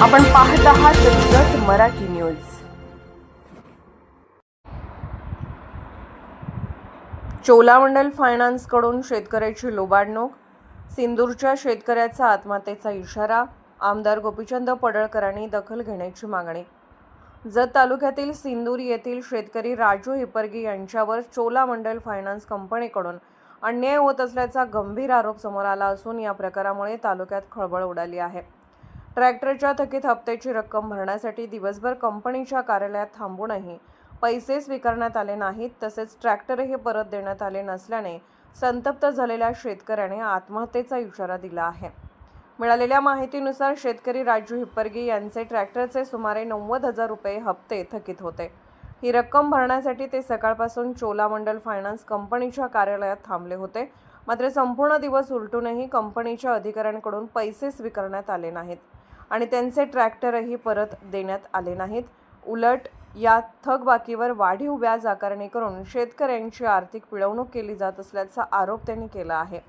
आपण पाहत आहात जत मराठी न्यूज। चोलामंडल फायनान्स कडून शेतकऱ्याची लुबाडणूक, सिंदूरच्या शेतकऱ्याचा आत्महत्येचा इशारा, आमदार गोपीचंद पडळकरांनी दखल घेण्याची मागणी। जत तालुक्यातील सिंदूर येथील शेतकरी राजू हिप्परगी यांच्यावर चोलामंडल फायनान्स कंपनीकडून अन्याय होत असल्याचा गंभीर आरोप समोर आला असून या प्रकारामुळे तालुक्यात खळबळ उडाली आहे। ट्रॅक्टरच्या थकीत हप्त्याची रक्कम भरण्यासाठी दिवसभर कंपनीच्या कार्यालयात थांबूनही पैसे स्वीकारण्यात आले नाहीत, तसेच ट्रॅक्टरही परत देण्यात आले नसल्याने संतप्त झालेल्या शेतकऱ्याने आत्महत्येचा इशारा दिला आहे। मिळालेल्या माहितीनुसार शेतकरी राजू हिप्परगी यांचे ट्रॅक्टरचे सुमारे 90,000 रुपये हप्ते थकीत होते। ही रक्कम भरण्यासाठी ते सकाळपासून चोलामंडल फायनान्स कंपनीच्या कार्यालयात थांबले होते, मात्र संपूर्ण दिवस उलटूनही कंपनीच्या अधिकाऱ्यांकडून पैसे स्वीकारण्यात आले नाहीत आणि त्यांचे ट्रॅक्टरही परत देण्यात आले नाहीत। उलट या थकबाकीवर वाढीव व्याज आकारणी करून शेतकऱ्यांची आर्थिक पिळवणूक केली जात असल्याचा आरोप त्यांनी केला आहे।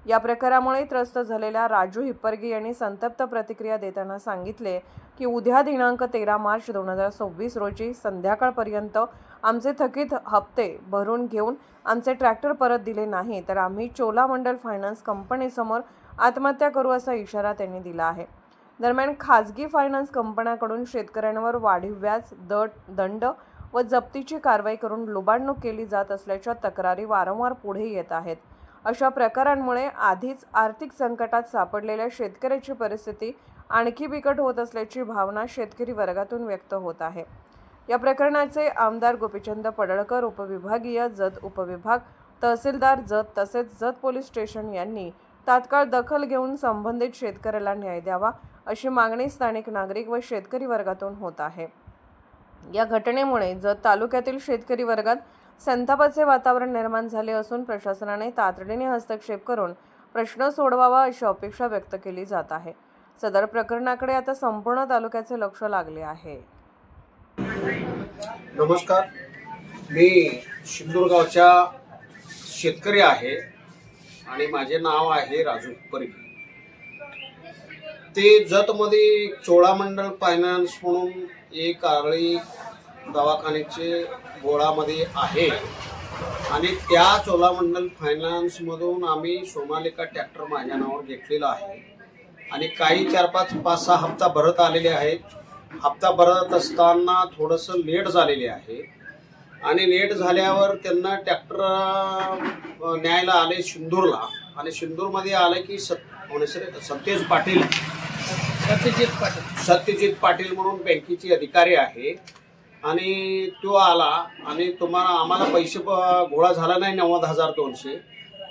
या प्रकारामुळे त्रस्त झालेल्या राजू हिप्परगी यांनी संतप्त प्रतिक्रिया देताना सांगितले की उद्या दिनांक 13 मार्च 2026 रोजी संध्याकाळपर्यंत आमचे थकीत हप्ते भरून घेऊन आमचे ट्रॅक्टर परत दिले नाही तर आम्ही चोलामंडल फायनान्स कंपनीसमोर आत्महत्या करू असा इशारा त्यांनी दिला आहे। दरम्यान खाजगी फायनान्स कंपन्यांकडून शेतकऱ्यांवर वाढीव व्याज, दंड व जप्तीची कारवाई करून लुबाडणूक केली जात असल्याच्या तक्रारी वारंवार पुढे येत आहेत। अशा प्रकारांमुळे आधीच आर्थिक संकटात सापडलेल्या शेतकऱ्याची परिस्थिती आणखी बिकट होत असल्याची भावना शेतकरी वर्गातून व्यक्त होत आहे। या प्रकरणाचे आमदार गोपीचंद पडळकर, उपविभागीय जत उपविभाग, तहसीलदार जत तसेच जत पोलीस स्टेशन यांनी तात्काळ दखल घेऊन संबंधित शेतकऱ्याला न्याय द्यावा अशी मागणी स्थानिक नागरिक व शेतकरी वर्गातून होत आहे। या घटनेमुळे जत तालुक्यातील शेतकरी वर्गात संतापाचे वातावरण निर्माण झाले असून प्रशासनाने तातडीने हस्तक्षेप करून प्रश्न सोडवावा अशी अपेक्षा व्यक्त केली जात आहे। सदर प्रकरणाकडे आता संपूर्ण तालुक्याचे लक्ष लागले आहे। नमस्कार, मी सिंदूर गावचा शेतकरी आहे आणि माझे नाव आहे राजू हिप्परगी। ते जतमध्ये चोळामंडल फायनान्स म्हणून एक आरळी दवाखान्याचे गोळामध्ये आहे आणि त्या चोळामंडल फायनान्समधून आम्ही सोनालिका ट्रॅक्टर माझ्या नावावर घेतलेला आहे आणि काही 4-5-6 हप्ता भरत आलेले आहेत। हप्ता भरत असताना थोडंसं लेट झालेले आहे आणि लेट झाल्यावर त्यांना ट्रॅक्टर न्यायला आले सिंदूरला आणि सिंदूरमध्ये आले की सत्यजित पाटील म्हणून बँकेचे अधिकारी आहे आणि तो आला आणि आम्हाला पैसे गोळा झाला नाही 90,200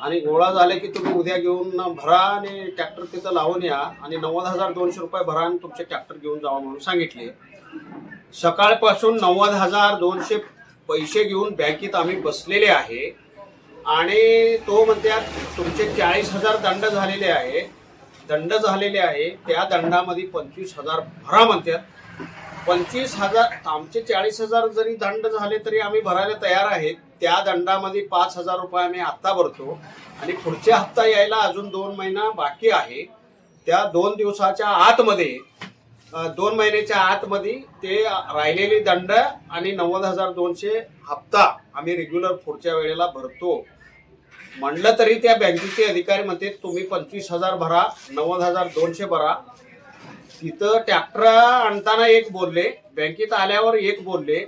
आणि गोळा झाले की तुम्ही उद्या घेऊन भरा आणि ट्रॅक्टर तिथं लावून या आणि 90,200 रुपये भरा आणि तुमचे ट्रॅक्टर घेऊन जावा म्हणून सांगितले। सकाळपासून 90,200 पैसे घेऊन बँकेत आम्ही बसलेले आहे आणि तो म्हणतात तुमचे 40,000 दंड झालेले आहे, त्या दंडामध्ये 25,000 भरा म्हणतात। 25,000 आमचे 40,000 जरी दंड झाले तरी आम्ही भरायला तयार आहेत। त्या दंडामध्ये 5,000 रुपये आम्ही आत्ता भरतो आणि पुढचा हप्ता यायला अजून 2 महिना बाकी आहे। त्या 2 दिवसाच्या आतमध्ये 2 महिन्याच्या आतमध्ये ते राहिलेले दंड आणि 90,200 हप्ता आम्ही रेग्युलर पुढच्या वेळेला भरतो म्हणलं तरी त्या बँकेचे अधिकारी म्हणते तुम्ही 25,000 भरा, 90,200 भरा। तिथं ट्रॅक्टर आणताना एक बोलले, बँकेत आल्यावर एक बोलले,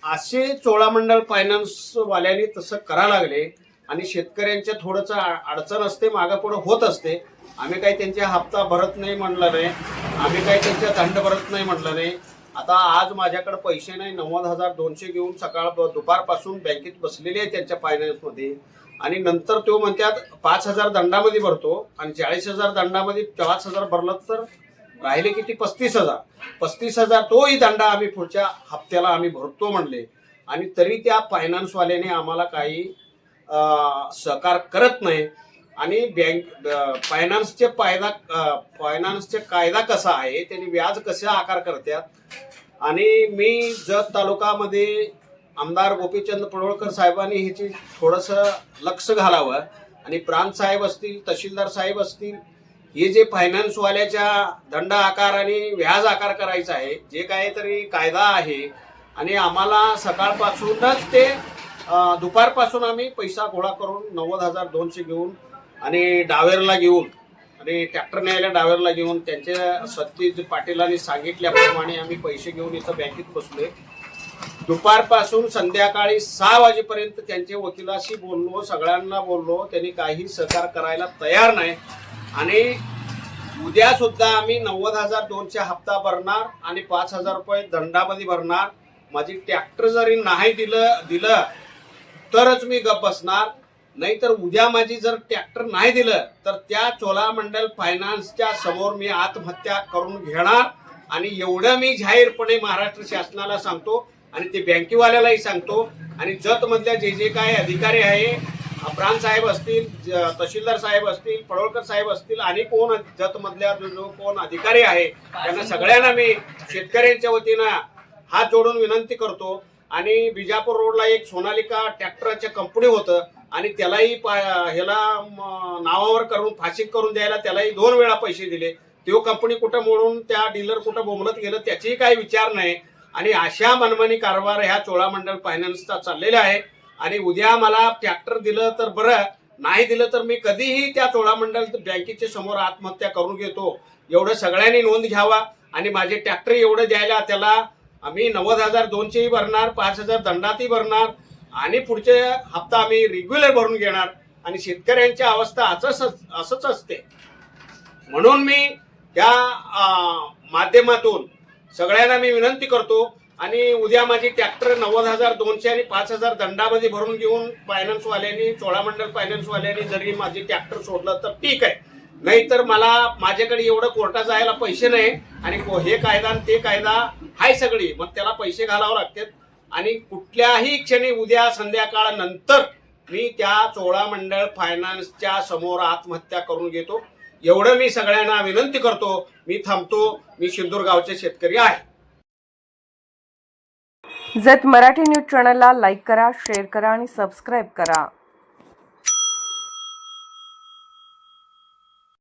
असे चोळामंडल फायनान्सवाल्यांनी तसं करा लागले आणि शेतकऱ्यांच्या थोडंसं अडचण असते, मागं पुढं होत असते। आम्ही काही त्यांच्या हप्ता भरत नाही म्हणलं नाही, आम्ही काही त्यांच्या दंड भरत नाही म्हटलं नाही। आता आज माझ्याकडे पैसे नाही, 90,200 घेऊन दुपारपासून बँकेत बसलेले आहे त्यांच्या फायनान्समध्ये आणि नंतर तो म्हणतात 5,000 दंडामध्ये भरतो आणि 40,000 दंडामध्ये 5,000 भरलं तर राहिले किती 35,000 तोही दंडा आम्ही पुढच्या हप्त्याला आम्ही भरतो म्हणले आणि तरी त्या फायनान्सवाल्याने आम्हाला काही सहकार करत नाही आणि फायनान्सचे कायदा कसा आहे, त्यांनी व्याज कसे आकार करतात आणि मी जत तालुक्यामध्ये आमदार गोपीचंद पडळकर साहेबांनी ह्याची थोडंसं लक्ष घालावं आणि प्रांत साहेब असतील, तहसीलदार साहेब असतील, हे जे फायनान्सवाल्याच्या दंड आकार आणि व्याज आकार करायचा आहे, जे काहीतरी कायदा आहे आणि आम्हाला सकाळपासूनच ते दुपारपासून आम्ही पैसा गोळा करून 90,200 घेऊन आणि डावेरला घेऊन आणि ट्रॅक्टर न्यायला डावेरला घेऊन त्यांच्या सतीश पाटीलांनी सांगितल्याप्रमाणे आम्ही पैसे घेऊन इथं बँकेत बसलोय. दुपारपासून संध्याकाळी 6 वाजेपर्यंत त्यांच्या वकिलाशी बोललो, सगळ्यांना बोललो, त्यांनी काही सहकार करायला तयार नाही. आणि उद्या सुद्धा आम्ही 90,200 हप्ता भरणार आणि 5,000 रुपये दंडामध्ये भरणार. माझी ट्रॅक्टर जरी नाही दिलं तरच मी गप बसणार, नाहीतर उद्या माझी जर ट्रॅक्टर नाही दिलं तर त्या चोलामंडल फायनान्सच्या समोर मी आत्महत्या करून घेणार. आणि एवढं मी जाहीरपणे महाराष्ट्र शासनाला सांगतो आणि ते बँकेवाल्यालाही सांगतो. आणि जतमधल्या जे काय अधिकारी आहे, प्रांत साहेब असतील, तहसीलदार साहेब असतील, पडोळकर साहेब असतील आणि कोण जतमधल्या जो कोण अधिकारी आहे त्यांना सगळ्यांना मी शेतकऱ्यांच्या वतीनं हात जोडून विनंती करतो. आणि बिजापूर रोडला एक सोनालिका ट्रॅक्टरच्या कंपनी होतं आणि त्यालाही ह्याला नावावर करून फाशी करून द्यायला त्यालाही 2 वेळा पैसे दिले. तो कंपनी कुठं मोडून त्या डीलर कुठं बोंबलत गेलं त्याचीही काही विचार नाही. आणि अशा मनमानी कारभार ह्या चोळामंडल फायनान्सचा चाललेला आहे. आणि उद्या मला ट्रॅक्टर दिलं तर बरं, नाही दिलं तर मी कधीही त्या चोळामंडल बँकेच्या समोर आत्महत्या करून घेतो, एवढं सगळ्यांनी नोंद घ्यावा. आणि माझे ट्रॅक्टर एवढं द्यायला त्याला आम्ही 90,200 भरणार, 5,000 दंडातही भरणार आणि पुढचे हप्ता आम्ही रेग्युलर भरून घेणार. आणि शेतकऱ्यांची अवस्था असंच असते. म्हणून मी त्या माध्यमातून सगळ्यांना मी विनंती करतो. आणि उद्या माझी ट्रॅक्टर 90,200 आणि 5,000 दंडामध्ये भरून घेऊन फायनान्सवाल्यांनी, चोळामंडल फायनान्सवाल्यांनी जरी माझी ट्रॅक्टर सोडलं तर ठीक आहे, नाहीतर माझ्याकडे एवढं कोर्टात जायला पैसे नाही. आणि हे कायदा आणि ते कायदा हाय सगळी, मग त्याला पैसे घालावं लागतात. आणि कुठल्याही क्षणी उद्या संध्याकाळनंतर मी त्या चोळामंडळ फायनान्सच्या समोर आत्महत्या करून घेतो, एवढं मी सगळ्यांना विनंती करतो. मी थांबतो. मी सिंदूर गावचे शेतकरी आहे. जत मराठी न्यूज चॅनलला लाईक करा, शेअर करा आणि सबस्क्राईब करा.